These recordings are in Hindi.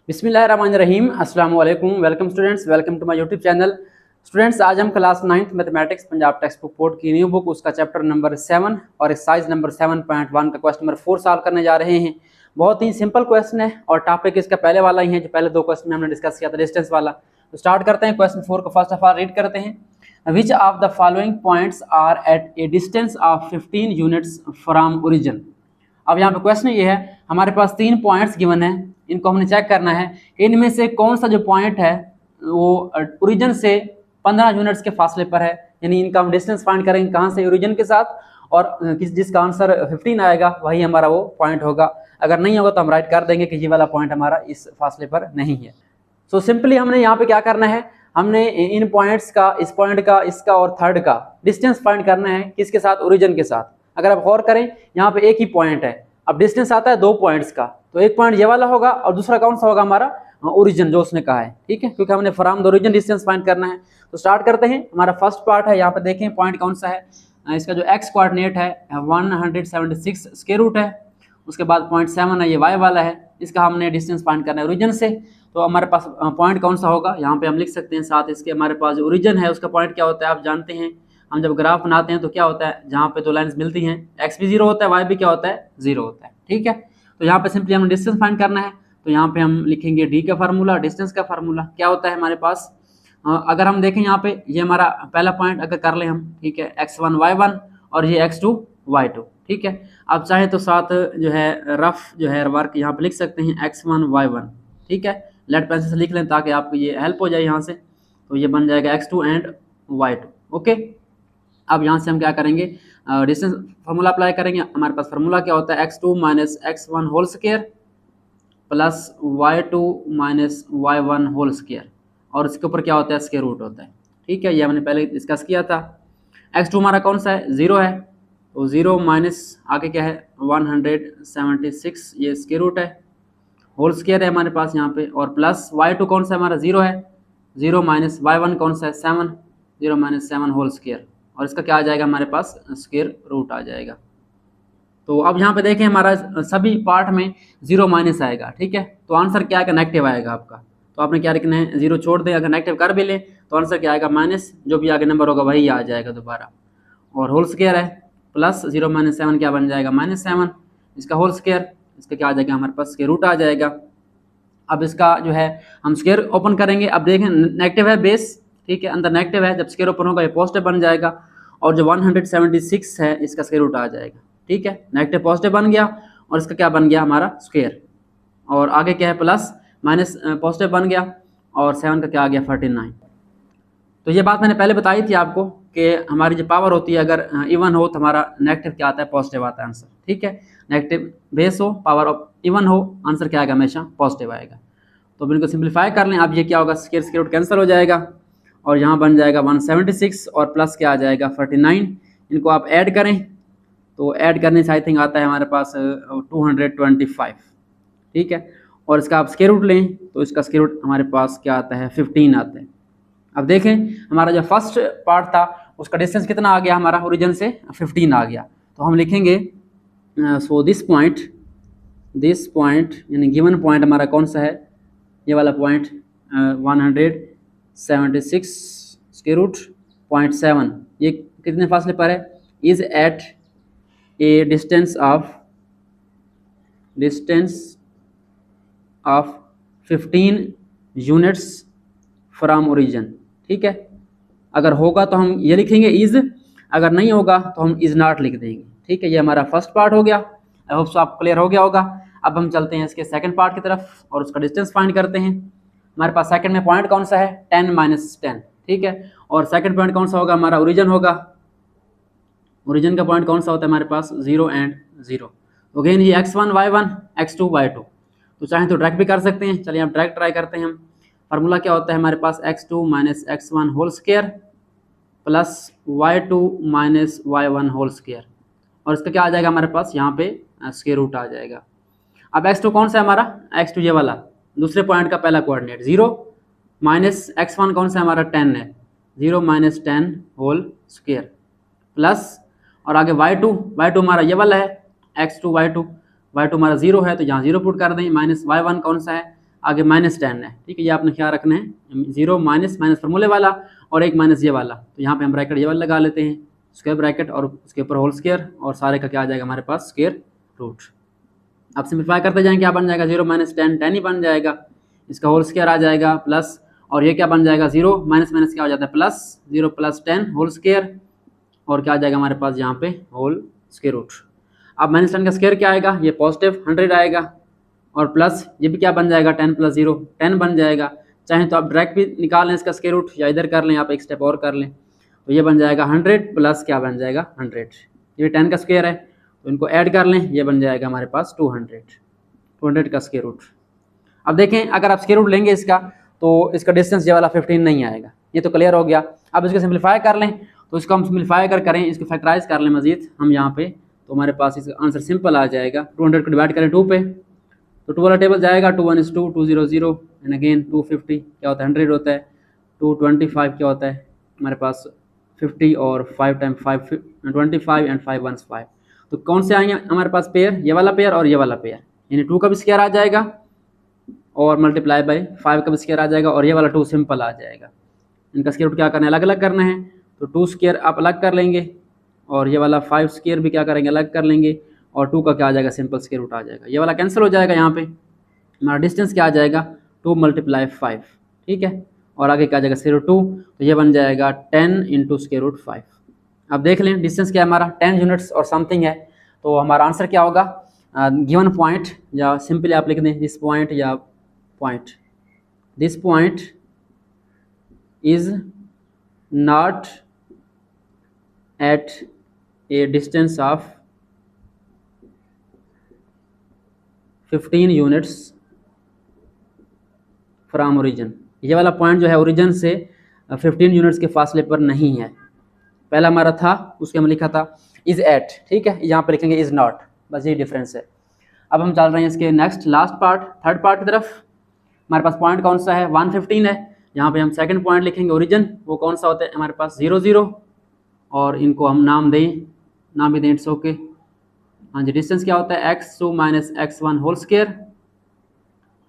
बिस्मिल्लाहिर्रहमानिर्रहीम, अस्सलाम वालेकुम। Welcome students, welcome to my YouTube channel. Students, आज हम class 9th mathematics Punjab text book board की न्यू बुक उसका चैप्टर नंबर 7 और एक्सरसाइज नंबर 7.1 का क्वेश्चन नंबर 4 सॉल्व करने जा रहे हैं। बहुत ही सिंपल क्वेश्चन है और टॉपिक इसका पहले वाला ही है जो पहले दो क्वेश्चन में हमने डिस्कस किया था, डिस्टेंस वाला। तो स्टार्ट करते हैं क्वेश्चन 4 को। फर्स्ट ऑफ ऑल रीड करते हैं। Which of the following points are at a distance of 15 units from origin. अब यहाँ पे क्वेश्चन ये है, हमारे पास 3 पॉइंट्स गिवन है, इनको हमने चेक करना है इनमें से कौन सा जो पॉइंट है वो ओरिजिन से 15 यूनिट्स के फासले पर है। यानी इनका हम डिस्टेंस फाइंड करेंगे कहाँ से, ओरिजिन के साथ, और जिसका आंसर 15 आएगा वही हमारा वो पॉइंट होगा। अगर नहीं होगा तो हम राइट कर देंगे कि ये वाला पॉइंट हमारा इस फासले पर नहीं है। सो सिंपली हमने यहाँ पे क्या करना है, हमने इन पॉइंट्स का, इस पॉइंट का, इसका और थर्ड का डिस्टेंस फाइंड करना है। किसके साथ? ओरिजिन के साथ। अगर आप गौर करें यहाँ पे एक ही पॉइंट है, अब डिस्टेंस आता है 2 पॉइंट्स का, तो एक पॉइंट ये वाला होगा और दूसरा कौन सा होगा हमारा? ओरिजिन, जो उसने कहा है। ठीक है, क्योंकि हमने from the origin distance find करना है। तो स्टार्ट करते हैं। हमारा फर्स्ट पार्ट है, यहाँ पे देखें पॉइंट कौन सा है। इसका जो एक्स कोऑर्डिनेट है 176 स्क्वायर रूट है, उसके बाद 0.7 है, ये वाई वाला है, इसका हमने डिस्टेंस फाइंड करना है ओरिजिन से। तो हमारे पास पॉइंट कौन सा होगा यहाँ पे हम लिख सकते हैं साथ इसके। हमारे पास जो ओरिजिन है उसका पॉइंट क्या होता है आप जानते हैं, हम जब ग्राफ बनाते हैं तो क्या होता है, जहाँ पे 2 लाइन्स मिलती हैं एक्स भी 0 होता है, वाई भी क्या होता है, 0 होता है। ठीक है, तो यहाँ पे सिंपली हमें डिस्टेंस फाइंड करना है। तो यहाँ पे हम लिखेंगे डी का फार्मूला, डिस्टेंस का फार्मूला क्या होता है हमारे पास। अगर हम देखें यहाँ पे, ये हमारा पहला पॉइंट अगर कर लें हम, ठीक है, x1 y1 और ये x2 y2। ठीक है, आप चाहे तो साथ जो है रफ जो है वर्क यहाँ पे लिख सकते हैं x1 y1। ठीक है, लेड पेंसिल से लिख लें ताकि आपको ये हेल्प हो जाए यहाँ से। तो ये बन जाएगा x2 एंड y2। ओके, अब यहाँ से हम क्या करेंगे, डिस्टेंस फार्मूला अप्लाई करेंगे। हमारे पास फार्मूला क्या होता है, x2 minus x1 whole square plus y2 minus y1 whole square, और इसके ऊपर क्या होता है, स्क्वायर रूट होता है। ठीक है, ये हमने पहले डिस्कस किया था। x2 हमारा कौन सा है, 0 है, तो 0 माइनस आगे क्या है 176, ये स्क्वायर रूट है, होल स्क्वायर है हमारे पास यहाँ पे, और प्लस y2 कौन सा हमारा 0 है, 0 माइनस y1 कौन सा है 7, 0 माइनस 7 होल स्क्वायर, और इसका क्या आ जाएगा हमारे पास, स्क्वायर रूट आ जाएगा। तो अब यहाँ पे देखें हमारा सभी पार्ट में 0 माइनस आएगा। ठीक है, तो आंसर क्या आएगा, नेगेटिव आएगा आपका। तो आपने क्या लिखना है, 0 छोड़ दें, अगर नेगेटिव कर भी लें तो आंसर क्या आएगा, माइनस, जो भी आगे नंबर होगा वही आ जाएगा दोबारा। और होल स्क्वायर है, प्लस 0 माइनस 7 क्या बन जाएगा, -7, इसका होल स्क्वायर, इसका क्या आ जाएगा हमारे पास, स्क्वायर रूट आ जाएगा। अब इसका जो है हम स्क्वायर ओपन करेंगे। अब देखें नेगेटिव है बेस, ठीक है, अंदर नेगेटिव है, जब स्क्वायर ओपन होगा ये पॉजिटिव बन जाएगा, और जो 176 है इसका स्क्वायर रूट आ जाएगा। ठीक है, नेगेटिव पॉजिटिव बन गया और इसका क्या बन गया हमारा, स्क्वायर, और आगे क्या है प्लस माइनस पॉजिटिव बन गया, और 7 का क्या आ गया 49। तो ये बात मैंने पहले बताई थी आपको कि हमारी जो पावर होती है अगर इवन हो तो हमारा नेगेटिव क्या आता है, पॉजिटिव आता है आंसर। ठीक है, नेगेटिव बेस हो, पावर इवन हो, आंसर क्या आएगा, हमेशा पॉजिटिव आएगा। तो बिल्कुल सिंप्लीफाई कर लें। अब ये क्या होगा, स्क्वायर स्क्वायर रूट कैंसिल हो जाएगा, और यहाँ बन जाएगा 176 और प्लस क्या आ जाएगा 49। इनको आप ऐड करें तो ऐड करने से आई थिंक आता है हमारे पास 225। ठीक है, और इसका आप स्क्वायर रूट लें तो इसका स्क्वायर रूट हमारे पास क्या आता है, 15 आता है। अब देखें हमारा जो फर्स्ट पार्ट था उसका डिस्टेंस कितना आ गया हमारा, ओरिजिन से 15 आ गया। तो हम लिखेंगे सो दिस पॉइंट यानी गिवन पॉइंट हमारा कौन सा है, ये वाला पॉइंट 176 स्क्वायर रूट 0.7, ये कितने फासले पर है, is at a distance of 15 units from origin. ठीक है, अगर होगा तो हम ये लिखेंगे इज, अगर नहीं होगा तो हम इज नॉट लिख देंगे। ठीक है, ये हमारा फर्स्ट पार्ट हो गया। आई होप सो आपको क्लियर हो गया होगा। अब हम चलते हैं इसके सेकंड पार्ट की तरफ और उसका डिस्टेंस फाइंड करते हैं। हमारे पास सेकंड में पॉइंट कौन सा है, 10 माइनस 10। ठीक है, और सेकंड पॉइंट कौन सा होगा हमारा, ओरिजिन होगा। ओरिजिन का पॉइंट कौन सा होता है हमारे पास, 0 एंड 0। अगेन ये x1 y1 x2 y2, तो चाहें तो डायरेक्ट भी कर सकते हैं। चलिए हम डायरेक्ट ट्राई करते हैं। हम फार्मूला क्या होता है हमारे पास, x2 minus x1 whole square plus y2 minus y1 whole square, और इसका क्या आ जाएगा हमारे पास, यहाँ पे स्क्वायर रूट आ जाएगा। अब x2 कौन सा है हमारा, x2 ये वाला दूसरे पॉइंट का पहला कोऑर्डिनेट 0, माइनस x1 कौन सा है हमारा 10 है, 0 माइनस 10 होल स्क्वायर, प्लस और आगे y2 हमारा ये वाला है x2 y2 हमारा 0 है तो यहाँ 0 पुट कर दें, माइनस y1 कौन सा है आगे -10 है, ठीक है। ये आपने ख्याल रखना है, 0 माइनस फार्मूले वाला और एक माइनस ये वाला, तो यहाँ पे हम ब्रैकेट ये वाला लगा लेते हैं, स्क्वायर ब्रैकेट और उसके ऊपर होल स्क्वायर, और सारे का क्या आ जाएगा हमारे पास स्क्वायर रूट। अब सिंप्लीफाई करते जाएंगे, क्या बन जाएगा 0 माइनस 10 ही बन जाएगा, इसका होल स्क्वायर आ जाएगा प्लस, और ये क्या बन जाएगा 0 माइनस माइनस क्या हो जाता है प्लस, 0 प्लस 10 होल स्क्वायर, और क्या आ जाएगा हमारे पास यहाँ पे होल स्क्वायर रूट। अब -10 का स्क्वायर क्या आएगा, ये पॉजिटिव 100 आएगा, और प्लस ये भी क्या बन जाएगा 10 प्लस 0 10 बन जाएगा। चाहे तो आप डायरेक्ट भी निकाल लें इसका स्क्वायर रूट, या इधर कर लें, आप एक स्टेप और कर लें, तो ये बन जाएगा 100 प्लस क्या बन जाएगा 100, ये 10 का स्क्वायर है तो इनको ऐड कर लें, ये बन जाएगा हमारे पास 200 का स्क्वायर रूट। अब देखें अगर आप स्क्वायर रूट लेंगे इसका, तो इसका डिस्टेंस ये वाला 15 नहीं आएगा, ये तो क्लियर हो गया। अब इसको सिंप्लीफाई कर लें, तो इसको हम सिंप्लीफाई करें, इसको फैक्टराइज कर लें मजीद हम यहाँ पे, तो हमारे पास इसका आंसर सिंपल आ जाएगा। 200 को डिवाइड करें 2 पे, तो 2 वाला टेबल जाएगा, 2 1 is 2 2 0 0 एंड अगेन 250 क्या होता है 100 होता है, 225 क्या होता है हमारे पास 50, और 5 टाइम 5 25 एंड 5 1 5। तो कौन से आएंगे हमारे पास पेयर, ये वाला पेयर और ये वाला पेयर, यानी 2 का भी स्क्वायर आ जाएगा और मल्टीप्लाई बाई 5 का भी स्क्वायर आ जाएगा, और ये वाला 2 सिंपल आ जाएगा। इनका स्क्वायर रूट क्या करना है, अलग अलग करना है, तो 2 स्क्वायर आप अलग कर लेंगे, और ये वाला 5 स्क्वायर भी क्या करेंगे अलग कर लेंगे, और 2 का क्या आ जाएगा सिंपल स्क्वायर रूट आ जाएगा। ये वाला कैंसिल हो जाएगा, यहाँ पे हमारा डिस्टेंस क्या आ जाएगा 2 × 5, ठीक है, और आगे क्या आ जाएगा 0 2, तो ये बन जाएगा 10 × स्क्वायर रूट 5। अब देख लें डिस्टेंस क्या है हमारा 10 यूनिट्स और समथिंग है, तो हमारा आंसर क्या होगा, गिवन पॉइंट, या सिंपली आप लिख दें दिस पॉइंट, या point this point is not at a distance of 15 units from origin. ये वाला पॉइंट जो है ओरिजिन से 15 यूनिट्स के फासले पर नहीं है। पहला हमारा था उसके हम लिखा था इज एट, ठीक है, यहाँ पर लिखेंगे इज नॉट, बस ये डिफरेंस है। अब हम चल रहे हैं इसके next last part, third part की तरफ। हमारे पास पॉइंट कौन सा है 115 है, यहाँ पे हम सेकंड पॉइंट लिखेंगे ओरिजिन, वो कौन सा होता है हमारे पास 0 0, और इनको हम नाम दें, नाम भी दें इट्स ओके। हाँ जी, डिस्टेंस क्या होता है x2 minus x1 whole square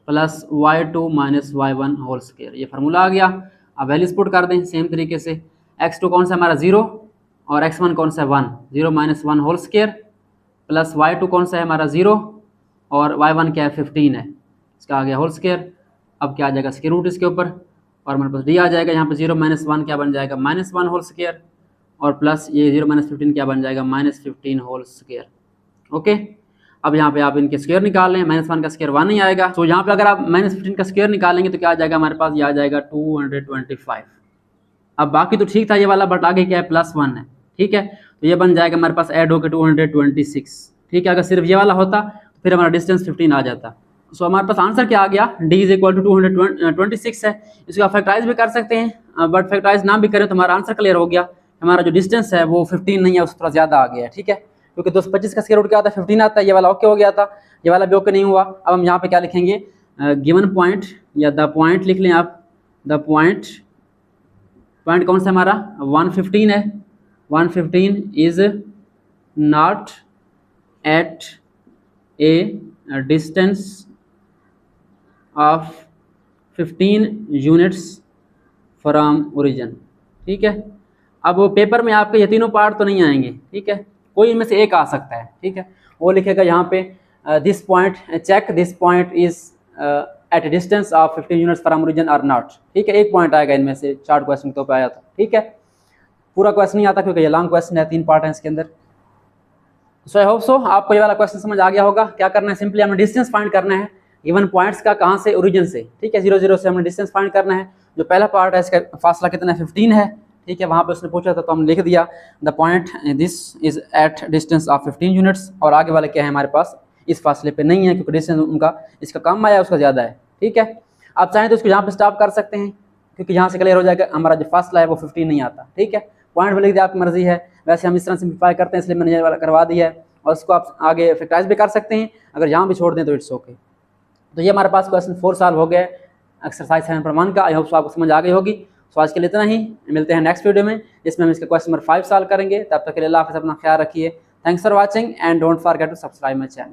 plus y2 minus y1 whole square, ये फार्मूला आ गया। अब वैल्यूज पुट कर दें सेम तरीके से, x2 कौन सा हमारा 0 और x1 कौन सा है 1, 0 minus 1 whole square plus y2 कौन सा है हमारा 0 और y1 क्या है 15 है, इसका आ गया होल स्क्वायर। अब क्या आ जाएगा स्क्वायर रूट इसके ऊपर, और हमारे पास d आ जाएगा, यहाँ पे 0 माइनस 1 क्या बन जाएगा -1 होल स्क्वायर, और प्लस ये 0 माइनस 15 क्या बन जाएगा -15 होल स्क्वायर। ओके, अब यहाँ पे आप इनके स्क्वायर निकाल लें, -1 का स्क्वायर 1 नहीं आएगा, तो यहाँ पे अगर आप -15 का स्क्वायर निकालेंगे तो क्या आ जाएगा हमारे पास, ये आ जाएगा 225। अब बाकी तो ठीक था ये वाला, बट आगे क्या है +1 है, ठीक है, तो ये बन जाएगा हमारे पास ऐड होकर 226, ठीक है। अगर सिर्फ ये वाला होता तो फिर हमारा डिस्टेंस 15 आ जाता। सो हमारे पास आंसर क्या आ गया, d = 226 है। इसको आप फैक्टराइज भी कर सकते हैं, बट फैक्टराइज ना भी करें तो हमारा आंसर क्लियर हो गया। हमारा जो डिस्टेंस है वो 15 नहीं है, उससे थोड़ा ज़्यादा आ गया है, ठीक है, क्योंकि 225 का स्क्वायर रूट क्या आता है 15 आता है। ये वाला ओके हो गया था, ये वाला भी ओके नहीं हुआ। अब हम यहाँ पे क्या लिखेंगे, गिवन पॉइंट या द पॉइंट लिख लें आप, द पॉइंट कौन सा हमारा 115 है, 115 is not at a distance of 15 units from origin, ठीक है। अब वो पेपर में आपके ये तीनों पार्ट तो नहीं आएंगे, ठीक है, कोई इनमें से एक आ सकता है, ठीक है, वो लिखेगा यहाँ पे this point, check this point is at distance of 15 units from origin or not, ठीक है, एक पॉइंट आएगा इनमें से, 4 क्वेश्चन तो पे आया था, ठीक है। पूरा क्वेश्चन नहीं आता क्योंकि ये लॉन्ग क्वेश्चन है, 3 पार्ट है इसके अंदर। सो आई होप सो आपको ये वाला क्वेश्चन समझ आ गया होगा। क्या करना है, सिंपली हमें डिस्टेंस फाइंड करना है इवन पॉइंट्स का, कहाँ से, ओरिजिन से, ठीक है, 0 0 से हमें डिस्टेंस फाइंड करना है। जो पहला पार्ट है इसका फासला कितना है 15 है, ठीक है, वहाँ पे उसने पूछा था तो हम लिख दिया the point this is at distance of 15 units, और आगे वाले क्या है हमारे पास इस फासले पे नहीं है क्योंकि डिस्टेंस उनका इसका कम आया उसका ज़्यादा है, ठीक है। आप चाहें तो इसको यहाँ पे स्टॉप कर सकते हैं क्योंकि यहाँ से क्लियर हो जाएगा हमारा जो फासला है वो 15 नहीं आता, ठीक है। पॉइंट भी लिख दिया, आपकी मर्जी है, वैसे हम इस तरह सिंप्लीफाई करते हैं इसलिए मैंने ये वाला करवा दिया है, और इसको आप आगे फैक्टराइज भी कर सकते हैं, अगर यहाँ भी छोड़ दें तो इट्स ओके। तो ये हमारे पास क्वेश्चन 4 सॉल्व हो गए एक्सरसाइज 7.1 का। आई होप आपको समझ आ गई होगी। सो आज के लिए इतना ही, मिलते हैं नेक्स्ट वीडियो में जिसमें हम इसका क्वेश्चन नंबर 5 सॉल्व करेंगे। तब तक के लिए अल्लाह हाफ़िज़, अपना ख्याल रखिए। Thanks for watching and don't forget to subscribe my channel.